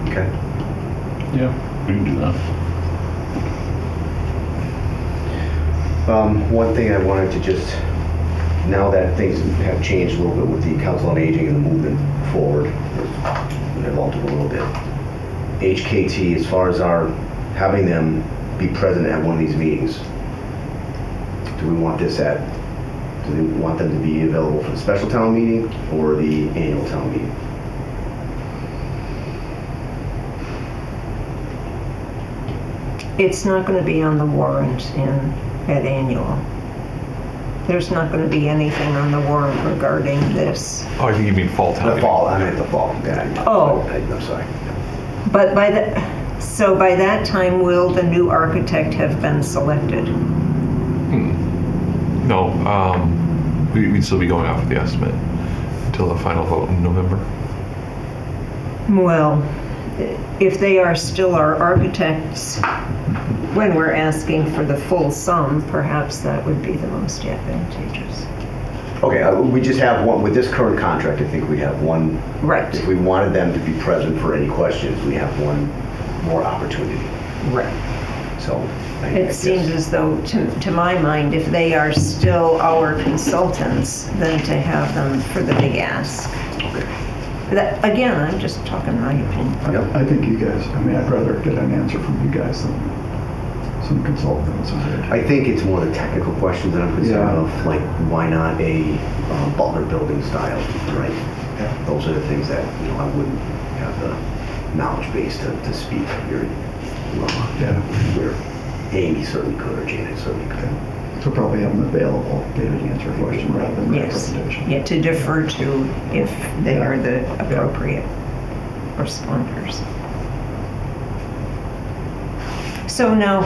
Okay. Yeah, we can do that. One thing I wanted to just, now that things have changed a little bit with the Council on Aging and the movement forward, evolved a little bit. HKT, as far as having them be present at one of these meetings, do we want them to be available for the special town meeting or the annual town meeting? It's not going to be on the warrant at annual. There's not going to be anything on the warrant regarding this. Oh, I think you mean fall time. The fall, I meant the fall. Yeah, Oh. I'm sorry. But by that time, will the new architect have been selected? No, we'd still be going off of the estimate until the final vote in November. Well, if they are still our architects when we're asking for the full sum, perhaps that would be the most advantageous. Okay, we just have one, with this current contract, I think we have one. Right. If we wanted them to be present for any questions, we have one more opportunity. Right. So. I It guess- seems as though, to my mind, if they are still our consultants, then to have them for the big ask. Okay. That, again, I'm just talking my opinion. Yep. I think you guys, I mean, I'd rather get an answer from you guys than some consultants. I think it's more the technical questions that I'm concerned Yeah. of, like why not a Butler building style, right? Those are the things that, I wouldn't have the knowledge base to speak here. Where Amy certainly could, or Janet certainly could. So probably have them available, David, to answer a question rather than a Yes. presentation. Yeah, to defer to if they are the appropriate responders. So now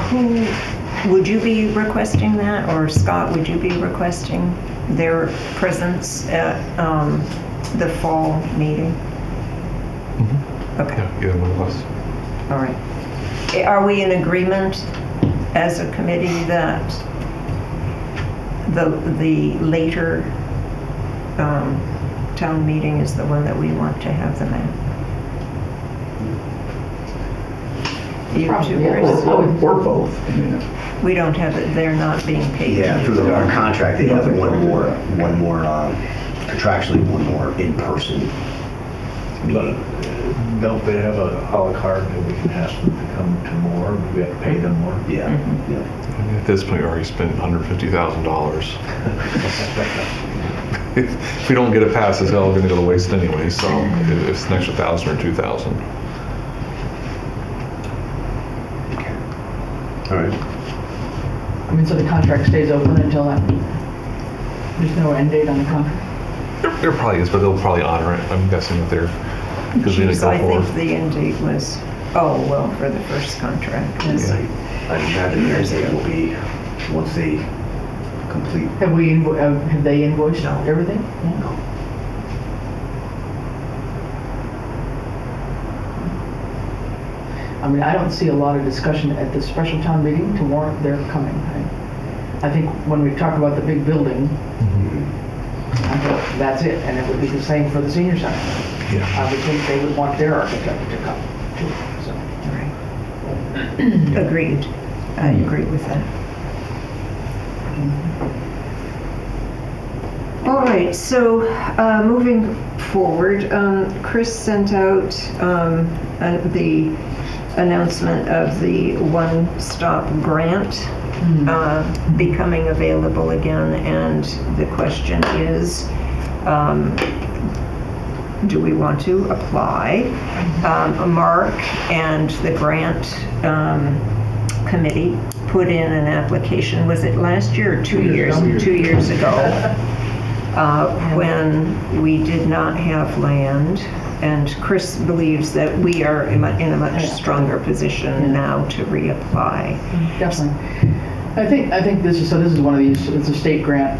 would you be requesting that, or Scott, would you be requesting their presence at the fall meeting? Okay, Yeah, either one of us. all right. Are we in agreement as a committee that the later town meeting is the one that we want to have them at? You Probably, two, yeah. Chris? Or both. I mean, We don't have it, they're not being paid. Yeah, through our contract, they have one more, contractually, one more in-person meeting. Don't they have a la carte that we can ask them to come to more? Do we have to pay them more? Yeah, yeah. I mean, at this point, we already spent $150,000. If we don't get a pass, it's all going to go to waste anyway. So if it's an extra 1,000 or 2,000. All right. I mean, so the contract stays open until that, there's no end date on the contract? There probably is, but they'll probably honor it. I'm guessing that they're because we didn't Jeez, go I think forward. the end date was, for the first contract. was- I imagine the end date will be once they complete. Have they invoiced everything? Yeah. No. I mean, I don't see a lot of discussion at the special town meeting to warrant their coming. I think when we talk about the big building, I thought that's it, and it would be the same for the senior center. Yeah. I would think they would want their architect to come too, so. Right. Agreed. I agree with that. All right, so moving forward, Chris sent out the announcement of the one-stop grant becoming available again, and the question is, do we want to apply? Mark and the grant committee put in an application, was it last year or 2 years? 2 years ago, when we did not have land. And Chris believes that we are in a much stronger position now to reapply. Definitely. I think this is one of these, it's a state grant,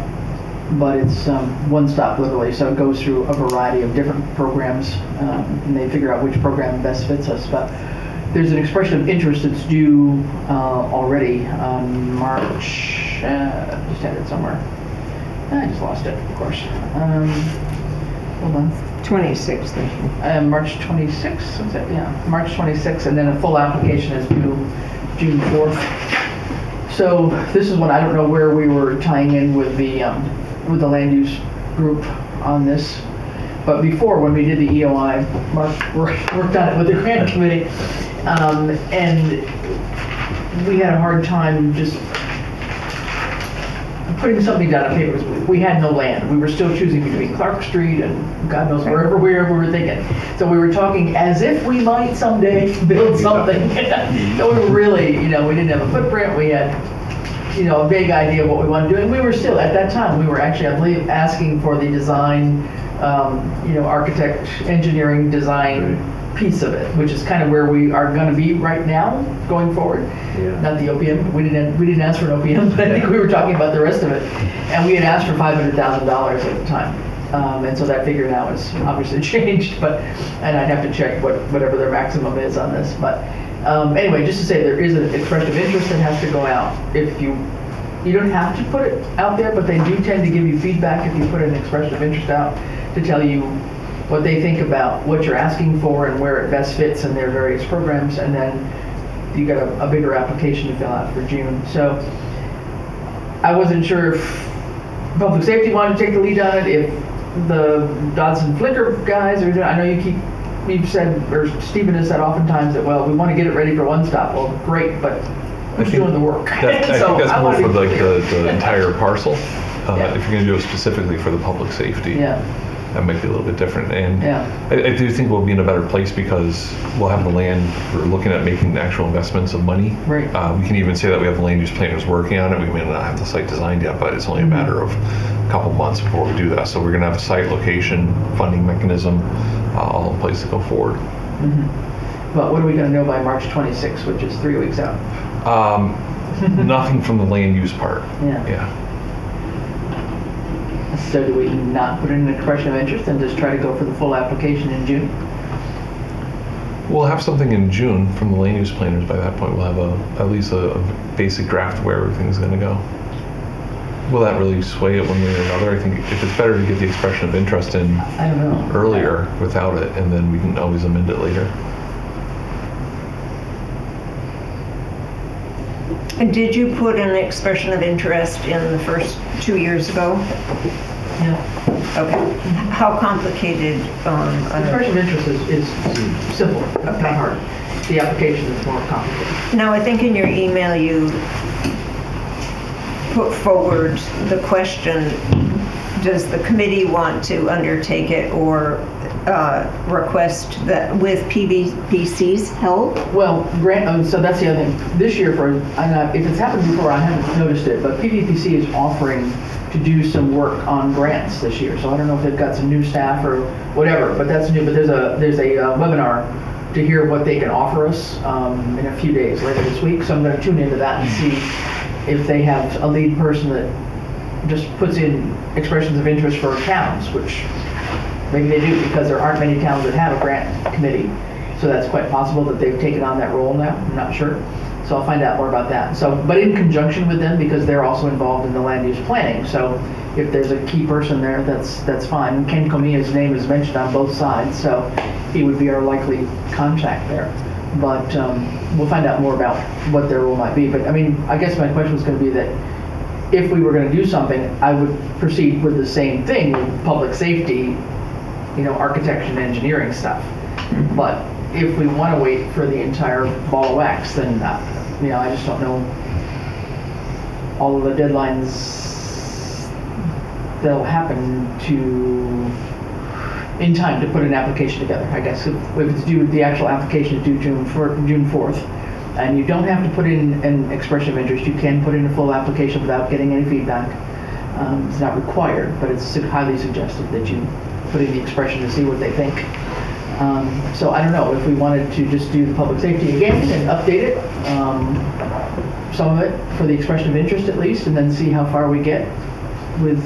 but it's one-stop literally, so it goes through a variety of different programs, and they figure out which program best fits us. But there's an expression of interest that's due already on March, just had it somewhere. I just lost it, of course. Hold on. 26th, I think. March 26th, is it? Yeah, March 26th, and then a full application is due June 4th. So this is one, I don't know where we were tying in with the land use group on this, but before, when we did the EOI, Mark worked on it with the grant committee, and we had a hard time just putting something down on paper. We had no land. We were still choosing between Clark Street and God knows wherever we were thinking. So we were talking as if we might someday build something. So we were really, we didn't have a footprint. We had, a vague idea of what we wanted to do. And we were still, at that time, we were actually, I believe, asking for the design, architect, engineering design piece of it, which is kind of where we are going to be right now going forward. Yeah. Not the OPM. We didn't ask for an OPM, but I think we were talking about the rest of it. And we had asked for $500,000 at the time. And so that figure now is obviously changed, and I'd have to check whatever their maximum is on this. But anyway, just to say there is an expression of interest that has to go out. If you don't have to put it out there, but they do tend to give you feedback if you put an expression of interest out to tell you what they think about what you're asking for and where it best fits in their various programs, and then you got a bigger application to fill out for June. So I wasn't sure if Public Safety wanted to take the lead on it, if the Dodson Flicker guys are doing, I know you've said, or Stephen has said oftentimes that, well, we want to get it ready for one stop. Well, great, but who's doing the work? I think that's more for like the entire parcel. Yeah. If you're going to do it specifically for the public safety, Yeah. that might be a little bit different. And Yeah. I do think we'll be in a better place because we'll have the land. We're looking at making the actual investments of money. Right. We can even say that we have the land use planners working on it. We may not have the site designed yet, but it's only a matter of a couple months before we do that. So we're going to have a site, location, funding mechanism, all in place to go forward. But what are we going to know by March 26th, which is 3 weeks out? Nothing from the land use part. Yeah. So do we not put in an expression of interest and just try to go for the full application in June? We'll have something in June from the land use planners. By that point, we'll have at least a basic draft of where everything's going to go. Will that really sway it one way or another? I think if it's better to get the expression of interest in I don't know. earlier without it, and then we can always amend it later. And did you put an expression of interest in the first 2 years ago? Yeah. Okay. How complicated? Expression of interest is simple, not hard. The application is more complicated. Now, I think in your email you put forward the question, does the committee want to undertake it or request that with PVPC's help? Well, so that's the other thing. This year, if it's happened before, I haven't noticed it, but PVPC is offering to do some work on grants this year. So I don't know if they've got some new staff or whatever, but that's new. But there's a webinar to hear what they can offer us in a few days later this week. So I'm going to tune into that and see if they have a lead person that just puts in expressions of interest for towns, which maybe they do because there aren't many towns that have a grant committee. So that's quite possible that they've taken on that role now. I'm not sure. So I'll find out more about that. So, but in conjunction with them, because they're also involved in the land use planning. So if there's a key person there, that's fine. Ken Comia's name is mentioned on both sides, so he would be our likely contact there. But we'll find out more about what their role might be. But I mean, I guess my question was going to be that if we were going to do something, I would proceed with the same thing with public safety, architecture and engineering stuff. But if we want to wait for the entire ball of wax, then I just don't know all of the deadlines that'll happen in time to put an application together. I guess if it's due, the actual application is due June 4th, and you don't have to put in an expression of interest. You can put in a full application without getting any feedback. It's not required, but it's highly suggested that you put in the expression to see what they think. So I don't know if we wanted to just do the public safety again and update it, some of it for the expression of interest at least, and then see how far we get with,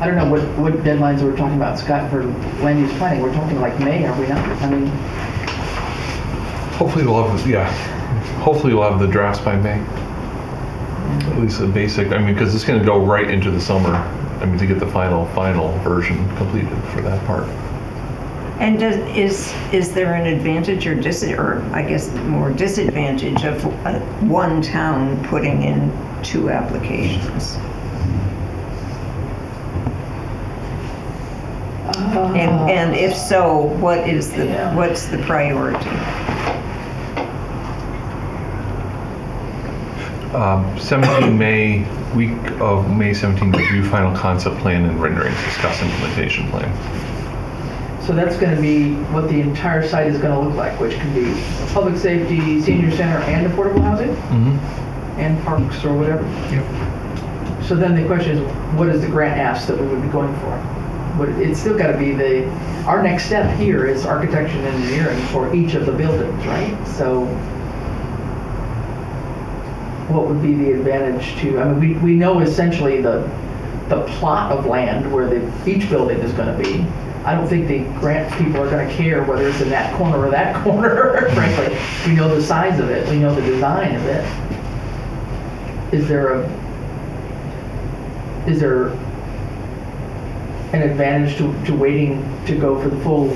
I don't know what deadlines we're talking about, Scott, for land use planning. We're talking like May, are we not? I mean, Hopefully we'll have the drafts by May. At least the basic, because it's going to go right into the summer. To get the final version completed for that part. And is there an advantage or I guess more disadvantage of one town putting in two applications? And if so, what's the priority? 17 May, week of May 17th, review final concept plan and renderings, discuss implementation plan. So that's going to be what the entire site is going to look like, which can be public safety, senior center, and affordable housing, and parks or whatever. Yep. So then the question is, what is the grant ask that we would be going for? It's still got to be our next step here is architecture and engineering for each of the buildings, right? So what would be the advantage to, we know essentially the plot of land where each building is going to be. I don't think the grant people are going to care whether it's in that corner or that corner, frankly. We know the size of it. We know the design of it. Is there an advantage to waiting to go for the full?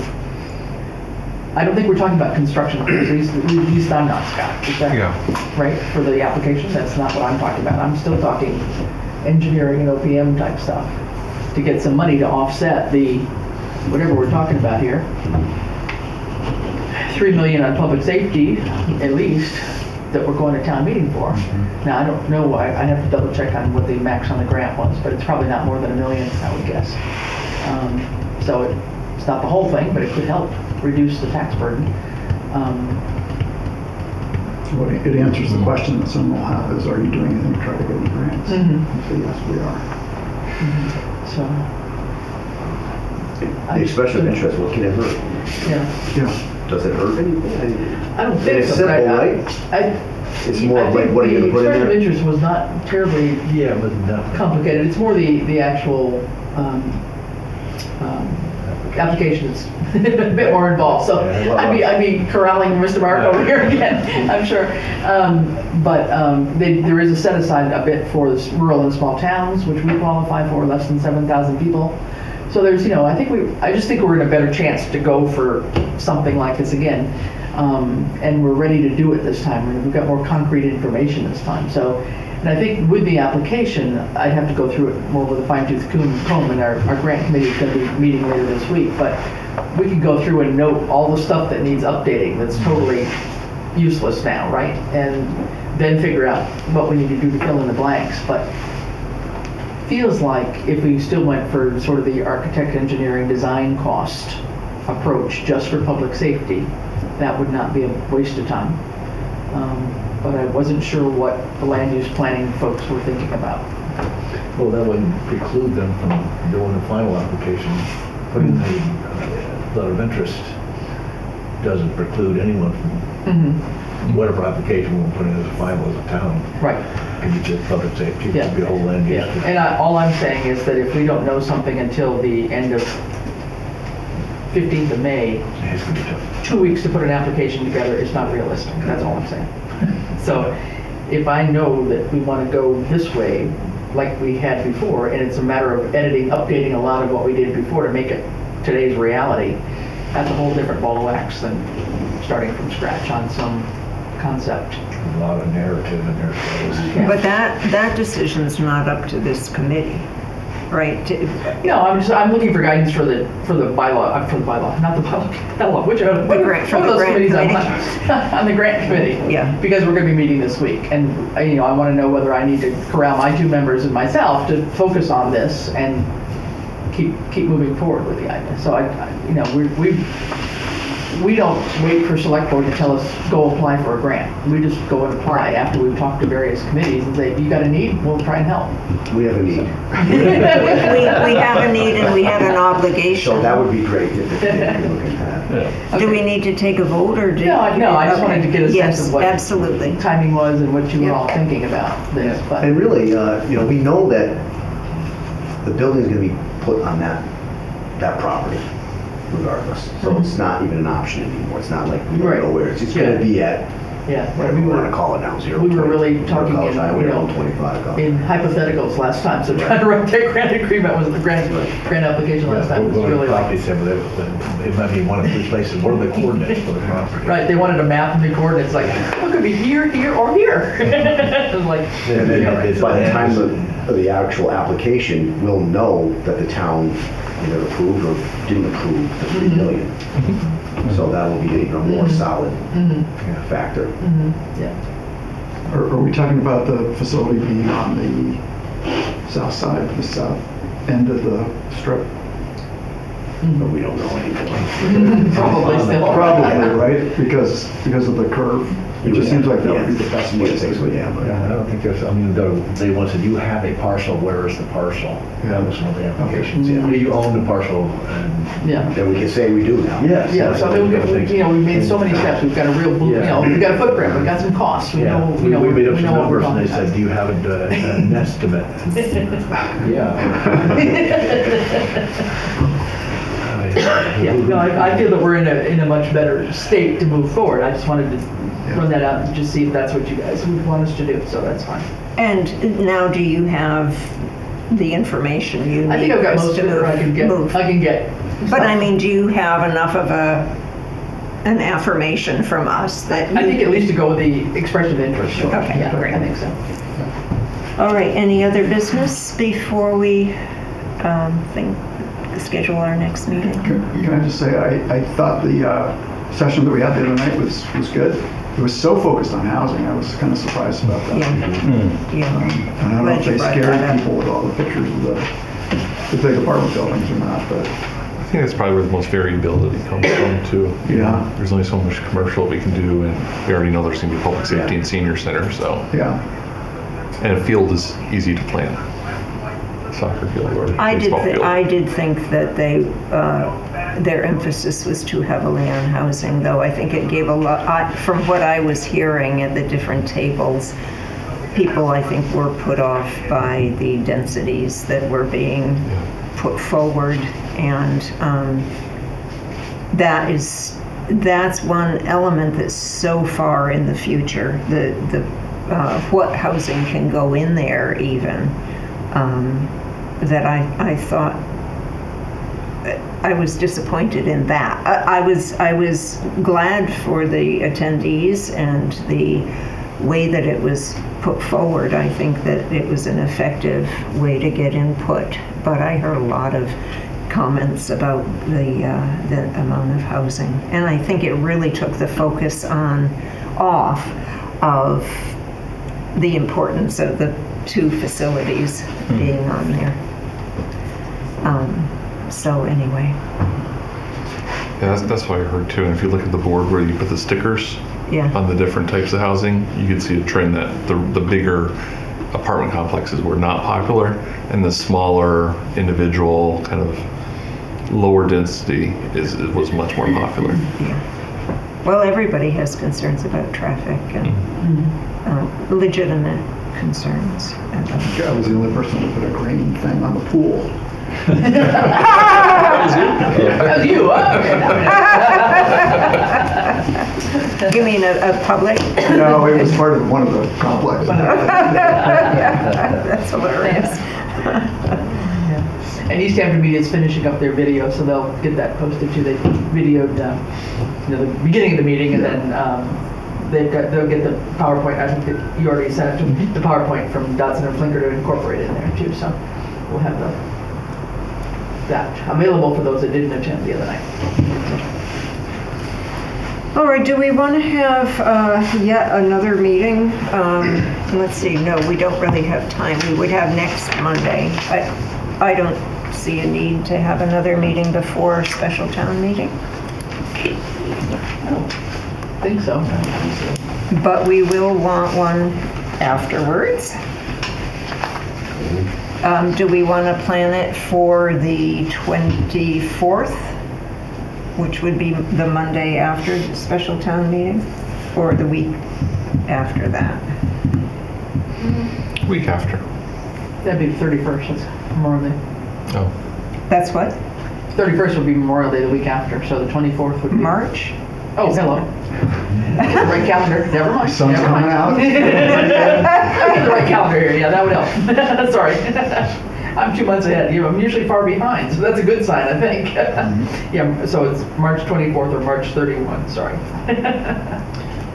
I don't think we're talking about construction, at least I'm not, Scott. Is that right? For the application, that's not what I'm talking about. I'm still talking engineering and OPM type stuff to get some money to offset the, whatever we're talking about here. 3 million on public safety, at least, that we're going to town meeting for. Now, I don't know, I'd have to double check on what the max on the grant was, but it's probably not more than $1 million, I would guess. So it's not the whole thing, but it could help reduce the tax burden. Well, it answers the question that someone will have is, are you doing anything to try to get any grants? So yes, we are. So. The expression of interest, what can it hurt? Yeah. Does it hurt anything? I don't think It's so. simple, right? It's more like, what are you gonna put in The expression of there? interest was not terribly Yeah, but nothing. complicated. It's more the actual application is a bit more involved. So Yeah, well, I'd be corralling Mr. Mark over here again, I'm sure. But there is a set aside a bit for the rural and small towns, which we qualify for, less than 7,000 people. So there's, I just think we're in a better chance to go for something like this again. And we're ready to do it this time. We've got more concrete information this time. So, and I think with the application, I'd have to go through it more with a fine-tooth comb, and our grant committee is going to be meeting later this week. But we could go through and note all the stuff that needs updating that's totally useless now, right? And then figure out what we need to do to fill in the blanks. But feels like if we still went for sort of the architect, engineering, design cost approach just for public safety, that would not be a waste of time. But I wasn't sure what the land use planning folks were thinking about. Well, that wouldn't preclude them from doing the final application. Putting the letter of interest doesn't preclude anyone from whatever application we'll put in as a final as a town. Right. And you just public safety, it Yeah. could be a whole land use. Yeah. And all I'm saying is that if we don't know something until the end of 15th of May, It's gonna be tough. 2 weeks to put an application together is not realistic. That's all I'm saying. So if I know that we want to go this way, like we had before, and it's a matter of editing, updating a lot of what we did before to make it today's reality, that's a whole different ball of wax than starting from scratch on some concept. A lot of narrative in there. Yeah. But that decision's not up to this committee, right? No, I'm looking for guidance for the bylaw, not the bylaw, which are The grant- for one the of those grant committees I'm committee. on the grant committee. Yeah. Because we're going to be meeting this week, and I want to know whether I need to corral my 2 members and myself to focus on this and keep moving forward with the idea. So we don't wait for select board to tell us, go apply for a grant. We just go and apply after we've talked to various committees and say, if you got a need, we'll try and help. We have a need. We have a need and we have an obligation. So that would be great if we could look at that. Do we need to take a vote or do? No, I just wanted to get a sense of what Yes, absolutely. timing was and what you were all thinking about this. But And really, we know that the building's gonna be put on that property regardless. So it's not even an option anymore. It's not like we don't know where. It's just gonna be at, whatever we wanna call it now, 0. we were really talking in, Highway 125. in hypotheticals last time, so trying to write that grant agreement was the grant application last time. Was really Property said, but it might be one of three places. What are the coordinates for the property? right. They wanted a map and the coordinates, like, well, it could be here, here, or here. It was like, And then by the time of the actual application, we'll know that the town either approved or didn't approve the 3 million. So that will be a more solid factor. yeah. Are we talking about the facility being on the south side, the south end of the strip? But we don't know anything. Probably still. Probably, right? Because of the curve. It just seems like that would be the best way to say so, Yeah, but Yeah, I don't think there's, they once said, you have a parcel, where is the parcel? That was one of the applications. Okay. Do you own the parcel? And Yeah. then we can say we do now. Yes. Yeah, so I mean, we've made so many steps. We've got a real, we've got a footprint. We've got some costs. We Yeah, know, we made up we some know what we're numbers and they talking said, do you have an estimate? Yeah. Yeah, no, I feel that we're in a much better state to move forward. I just wanted to run that out and just see if that's what you guys would want us to do, so that's fine. And now do you have the information you need. I think I've got Chris, most to of it. move- move. I can get. But I mean, do you have enough of an affirmation from us that? I think at least to go with the expression of interest. Sure. Okay, Yeah, great. I think so. All right, any other business before we schedule our next meeting? Can I just say, I thought the session that we had the other night was good. It was so focused on housing, I was kind of surprised about that. Yeah. Yeah. And I don't know if Glad you they brought scared that up. people with all the pictures of the big apartment buildings or not, but I think that's probably where the most variability comes from too. Yeah. There's only so much commercial we can do, and we already know there's going to be public safety and senior center, so. yeah. And a field is easy to plan. Soccer field or I baseball field. did think that their emphasis was too heavily on housing, though I think it gave a lot, from what I was hearing at the different tables, people I think were put off by the densities that were being put forward, and that's one element that's so far in the future, what housing can go in there even, that I thought I was disappointed in that. I was glad for the attendees and the way that it was put forward. I think that it was an effective way to get input, but I heard a lot of comments about the amount of housing, and I think it really took the focus off of the importance of the two facilities being on there. So anyway. Yeah, that's what I heard too. And if you look at the board where you put the stickers on the different types of housing, you can see a trend that the bigger apartment complexes were not popular, and the smaller individual kind of lower density was much more popular. Yeah. Well, everybody has concerns about traffic and legitimate concerns. I was the only person who put a green thing on the pool. That was you. Okay. You mean a public? No, it was part of one of the complexes. That's hilarious. And East Hampton Media is finishing up their video, so they'll get that posted too. They videoed the beginning of the meeting, and then they'll get the PowerPoint. I think that you already sent it to the PowerPoint from Dodson and Flinker to incorporate it in there too. So we'll have that available for those that didn't attend the other night. All right, do we want to have yet another meeting? Let's see, no, we don't really have time. We would have next Monday. I don't see a need to have another meeting before special town meeting. I don't think so. But we will want one afterwards. Do we want to plan it for the 24th, which would be the Monday after the special town meeting, or the week after that? Week after. That'd be the 31st. That's Memorial Day. Oh. That's what? 31st would be Memorial Day the week after, so the 24th would be March? Oh, hello. Right calendar. Never mind. Sun's Never coming mind. out. I get the right calendar here. Yeah, that would help. Sorry. I'm 2 months ahead. I'm usually far behind, so that's a good sign, I think. Yeah, so it's March 24th or March 31. Sorry.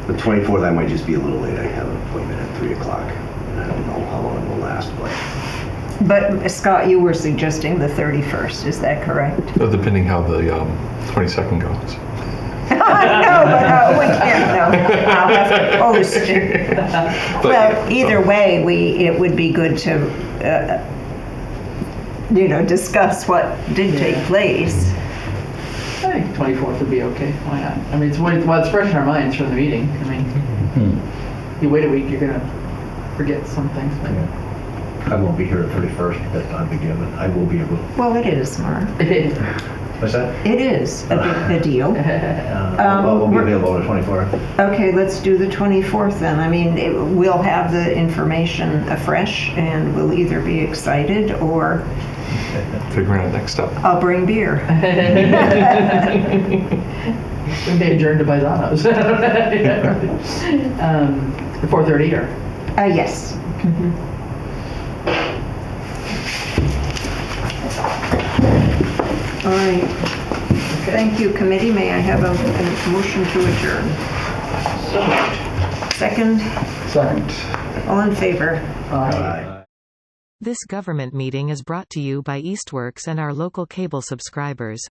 The 24th, I might just be a little late. I have an appointment at 3 o'clock. I don't know how long it will last, But Scott, you were suggesting the 31st, is that correct? Depending how the 22nd goes. No, but we can't, no. I'll have to post it. Well, either way, it would be good to, discuss what did take place. I think 24th would be okay. Why not? I mean, it's fresh in our minds from the meeting. I mean, you wait a week, you're gonna forget some things. But I won't be here the 31st. That's not a big deal, but I will be able. Well, it is, Mark. What's that? It is a big deal. Well, we'll be available on the 24th. Okay, let's do the 24th then. I mean, we'll have the information afresh, and we'll either be excited or Figuring out next step. I'll bring beer. We may adjourn to Baisano's. 4:30 or? Yes. All right. Thank you, committee. May I have a motion to adjourn? Second? Second. All in favor? Aye. This government meeting is brought to you by Eastworks and our local cable subscribers.